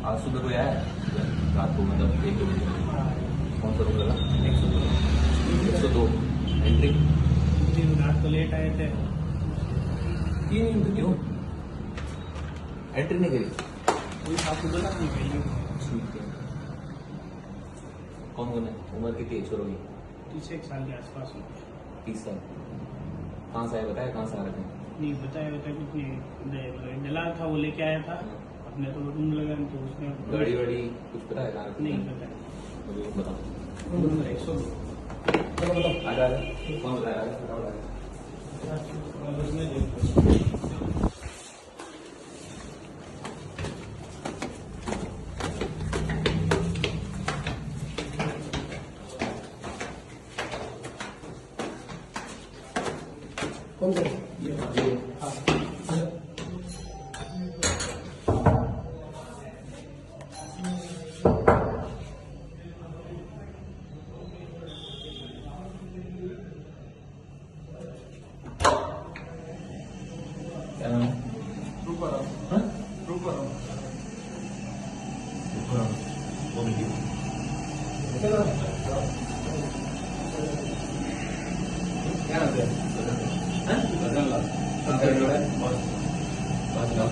आज सुबह कोई आया रात को, मतलब 1 बजे? कौन सा रूम लगा? 102 एंट्री। रात को लेट आए थे। 3 मिनट क्यों एंट्री नहीं करी? कोई आपको बोला नहीं कहीं। ठीक है। कौन है? उम्र कितनी है छोरों की? 31 साल के आसपास हो। 30 साल। कहाँ से आए बताया? कहाँ से आ रहे थे? नहीं बताया कुछ नहीं। दलाल था, वो लेके आया था अपने, तो रूम लगा तो उसने गाड़ी वाड़ी कुछ पता है? कहाँ नहीं बताया। मुझे बताओ। Room number 102। चलो बताओ। आ कौन बताया? कौन सा? क्या नाम है? हाँ? वो मिली। क्या नाम है? हाँ?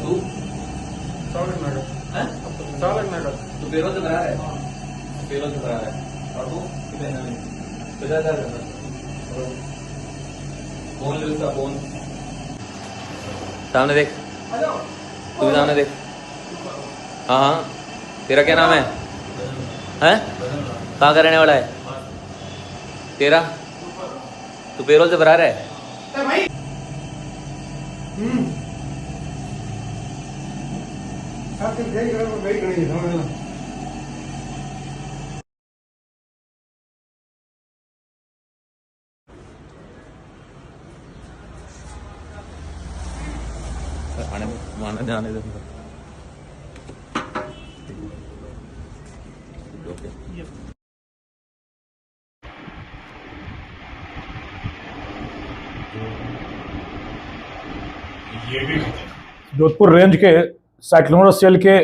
तू? हाँ? तू पेरोल से भरा है? पेरोल से भरा है। और तू कितने हैं? 50,000 फोन ले उसका फोन। सामने देख, तू भी सामने देख। हाँ हाँ, तेरा क्या नाम है? हैं? कहाँ का रहने वाला है तेरा? तू पेरोल से भरा रहा है? आने माना जाने दे। ओके। जोधपुर रेंज के साइक्लोनर सेल के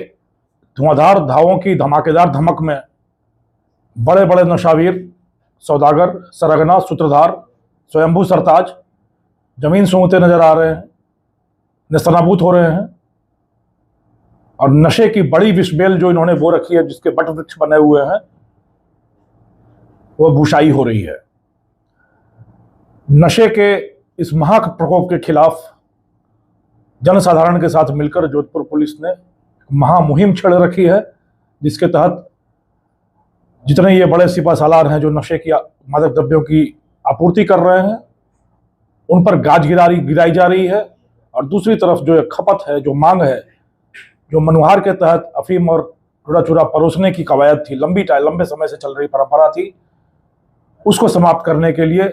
धुआंधार धावों की धमाकेदार धमक में बड़े बड़े नशावीर, सौदागर, सरगना, सूत्रधार, स्वयंभू सरताज जमीन सूंघते नजर आ रहे हैं, नेस्तनाबूत हो रहे हैं। और नशे की बड़ी विषबेल जो इन्होंने वो रखी है, जिसके बट वृक्ष बने हुए हैं, वो भूशाई हो रही है। नशे के इस महा प्रकोप के खिलाफ जनसाधारण के साथ मिलकर जोधपुर पुलिस ने महामुहिम छेड़ रखी है, जिसके तहत जितने ये बड़े सिपासालार हैं जो नशे की मादक द्रव्यों की आपूर्ति कर रहे हैं, उन पर गाज गिराई जा रही है। और दूसरी तरफ जो खपत है, जो मांग है, जो मनुहार के तहत अफीम और चूड़ा चूड़ा परोसने की कवायद थी, लंबे समय से चल रही परंपरा थी, उसको समाप्त करने के लिए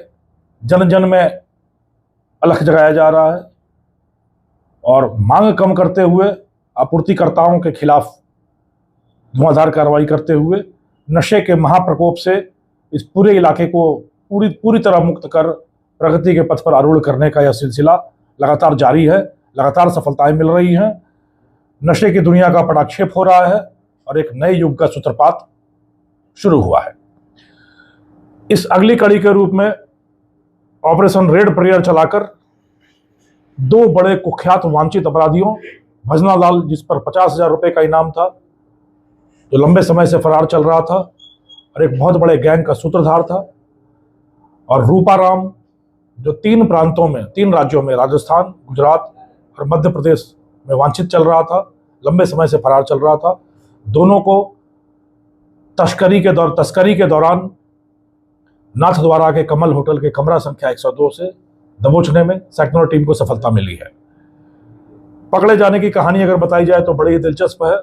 जन जन में अलख जगाया जा रहा है। और मांग कम करते हुए आपूर्तिकर्ताओं के खिलाफ धुआंधार कार्रवाई करते हुए नशे के महाप्रकोप से इस पूरे इलाके को पूरी तरह मुक्त कर प्रगति के पथ पर आरूढ़ करने का यह सिलसिला लगातार जारी है। लगातार सफलताएं मिल रही हैं। नशे की दुनिया का पटाक्षेप हो रहा है और एक नए युग का सूत्रपात शुरू हुआ है। इस अगली कड़ी के रूप में ऑपरेशन रेड प्रेयर चलाकर 2 बड़े कुख्यात वांछित अपराधियों, भजना लाल, जिस पर 50,000 रुपए का इनाम था, जो लंबे समय से फरार चल रहा था और एक बहुत बड़े गैंग का सूत्रधार था, और रूपाराम, जो 3 राज्यों में, राजस्थान, गुजरात और मध्य प्रदेश में वांछित चल रहा था, लंबे समय से फरार चल रहा था। दोनों को तस्करी के दौरान नाथद्वारा के कमल होटल के कमरा संख्या 102 से दबोचने में साइक्लोनर टीम को सफलता मिली है। पकड़े जाने की कहानी अगर बताई जाए तो बड़ी ही दिलचस्प है।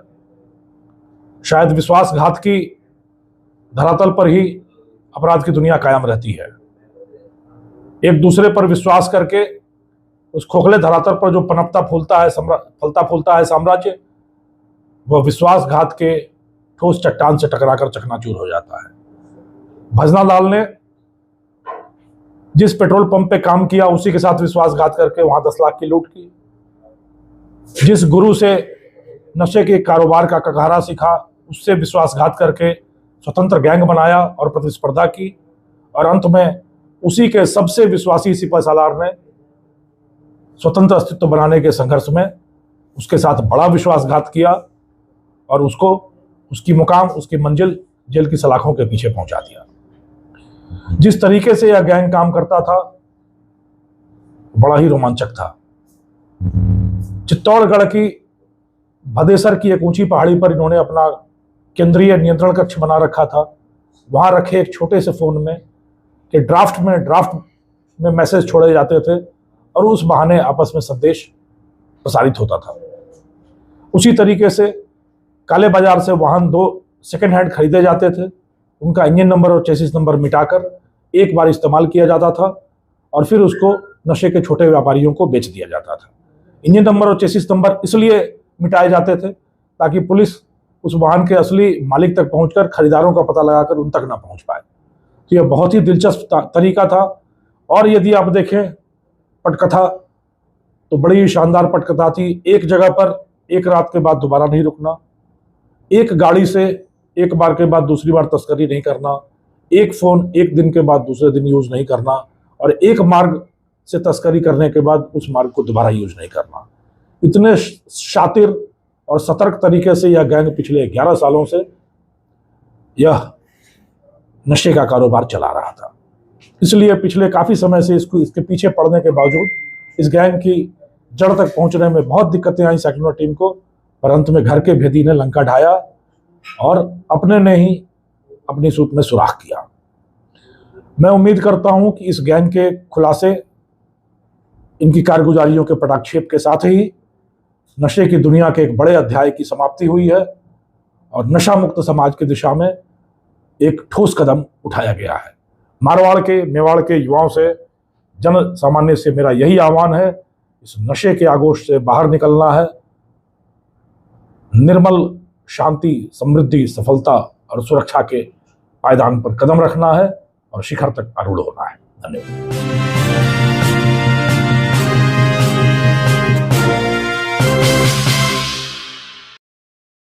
शायद विश्वासघात की धरातल पर ही अपराध की दुनिया कायम रहती है। एक दूसरे पर विश्वास करके उस खोखले धरातल पर जो फलता फूलता है साम्राज्य, वह विश्वासघात के ठोस चट्टान से टकराकर चकनाचूर हो जाता है। भजना लाल ने जिस पेट्रोल पंप पे काम किया, उसी के साथ विश्वासघात करके वहां 10 लाख की लूट की। जिस गुरु से नशे के कारोबार का ककारा सीखा, उससे विश्वासघात करके स्वतंत्र गैंग बनाया और प्रतिस्पर्धा की, और अंत में उसी के सबसे विश्वासी सिपहसालार ने स्वतंत्र अस्तित्व बनाने के संघर्ष में उसके साथ बड़ा विश्वासघात किया और उसको उसकी मुकाम, उसकी मंजिल जेल की सलाखों के पीछे पहुंचा दिया। जिस तरीके से यह गैंग काम करता था बड़ा ही रोमांचक था। चित्तौड़गढ़ की भदेसर की एक ऊंची पहाड़ी पर इन्होंने अपना केंद्रीय नियंत्रण कक्ष बना रखा था। वहां रखे एक छोटे से फोन में कि ड्राफ्ट में मैसेज छोड़े जाते थे और उस बहाने आपस में संदेश प्रसारित होता था। उसी तरीके से काले बाजार से वाहन 2 सेकेंड हैंड खरीदे जाते थे, उनका इंजन नंबर और चेसिस नंबर मिटाकर एक बार इस्तेमाल किया जाता था और फिर उसको नशे के छोटे व्यापारियों को बेच दिया जाता था। इंजन नंबर और चेसिस नंबर इसलिए मिटाए जाते थे ताकि पुलिस उस वाहन के असली मालिक तक पहुंचकर खरीदारों का पता लगाकर उन तक ना पहुंच पाए। तो यह बहुत ही दिलचस्प तरीका था। और यदि आप देखें पटकथा तो बड़ी ही शानदार पटकथा थी। एक जगह पर एक रात के बाद दोबारा नहीं रुकना, एक गाड़ी से एक बार के बाद दूसरी बार तस्करी नहीं करना, एक फोन एक दिन के बाद दूसरे दिन यूज नहीं करना, और एक मार्ग से तस्करी करने के बाद उस मार्ग को दोबारा यूज नहीं करना। इतने शातिर और सतर्क तरीके से यह गैंग पिछले 11 सालों से यह नशे का कारोबार चला रहा था। इसलिए पिछले काफी समय से इसके पीछे पड़ने के बावजूद इस गैंग की जड़ तक पहुंचने में बहुत दिक्कतें आई सेक्युलर टीम को, पर अंत में घर के भेदी ने लंका ढाया और अपने ने ही अपनी सूत में सुराख किया। मैं उम्मीद करता हूं कि इस गैंग के खुलासे, इनकी कारगुजारियों के पटाक्षेप के साथ ही नशे की दुनिया के एक बड़े अध्याय की समाप्ति हुई है और नशा मुक्त समाज की दिशा में एक ठोस कदम उठाया गया है। मारवाड़ के, मेवाड़ के युवाओं से, जन सामान्य से मेरा यही आह्वान है, इस नशे के आगोश से बाहर निकलना है, निर्मल शांति, समृद्धि, सफलता और सुरक्षा के पायदान पर कदम रखना है और शिखर तक आरूढ़ होना है। धन्यवाद।